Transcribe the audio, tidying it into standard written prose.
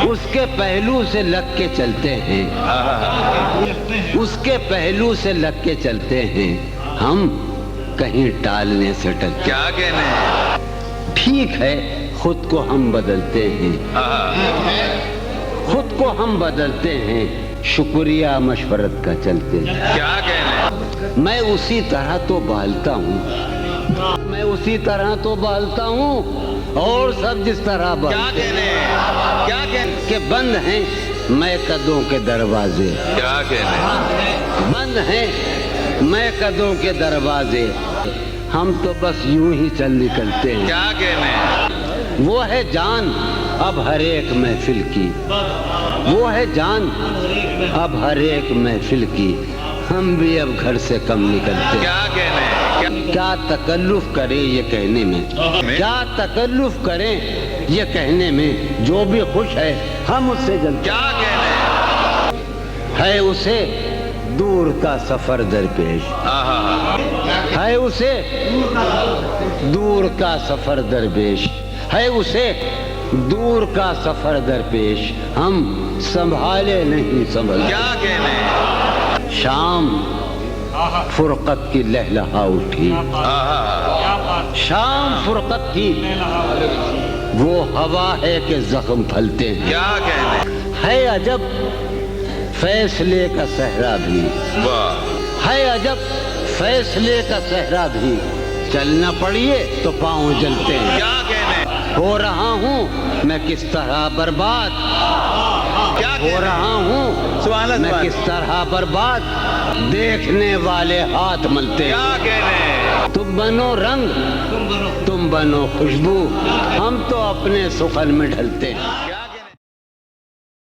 اس کے پہلو سے لگ کے چلتے ہیں، اس کے پہلو سے لگ کے چلتے ہیں، ہم کہیں ٹالنے سے ٹلتے ہیں۔ کیا کہنے؟ ٹھیک ہے خود کو ہم بدلتے ہیں، خود کو ہم بدلتے ہیں، شکریہ مشورت کا چلتے ہیں۔ کیا کہنے؟ میں اسی طرح تو بالتا ہوں، میں اسی طرح تو بالتا ہوں، اور سب جس طرح کیا بالتے ہیں کہنے؟ کیا کہنے؟ کہ بند ہیں میں قدوں کے دروازے، کیا کہنے؟ بند ہیں میں قدوں کے دروازے، ہم تو بس یوں ہی چل نکلتے ہیں۔ کیا کہنے؟ وہ ہے جان اب ہر ایک محفل کی، وہ ہے جان اب ہر ایک محفل کی، ہم بھی اب گھر سے کم نکلتے ہیں۔ کیا کہنے؟ کیا تکلف کریں یہ کہنے میں، کیا تکلف کریں یہ کہنے میں، جو بھی خوش ہے ہم اس سے جلتے کیا کہنے؟ ہے اسے دور کا سفر درپیش، ہے اسے دور کا سفر درپیش، ہے اسے دور کا سفر درپیش، ہم سنبھالے نہیں سنبھل۔ کیا کہنے؟ شام فرقت کی لہلہا اٹھی، شام فرقت کی وہ ہوا ہے کہ زخم پھلتے ہیں۔ کیا کہنے؟ ہے عجب فیصلے کا صحرا بھی، واہ، ہے عجب فیصلے کا صحرا بھی، چلنا پڑیے تو پاؤں جلتے ہیں۔ کیا کہنے؟ ہو رہا ہوں میں کس طرح برباد، کیا ہو رہا ہوں میں کس طرح برباد، دیکھنے والے ہاتھ ملتے ہیں۔ کیا کہنے؟ تم بنو رنگ تم بنو خوشبو، ہم تو اپنے سخن میں ڈھلتے ہیں۔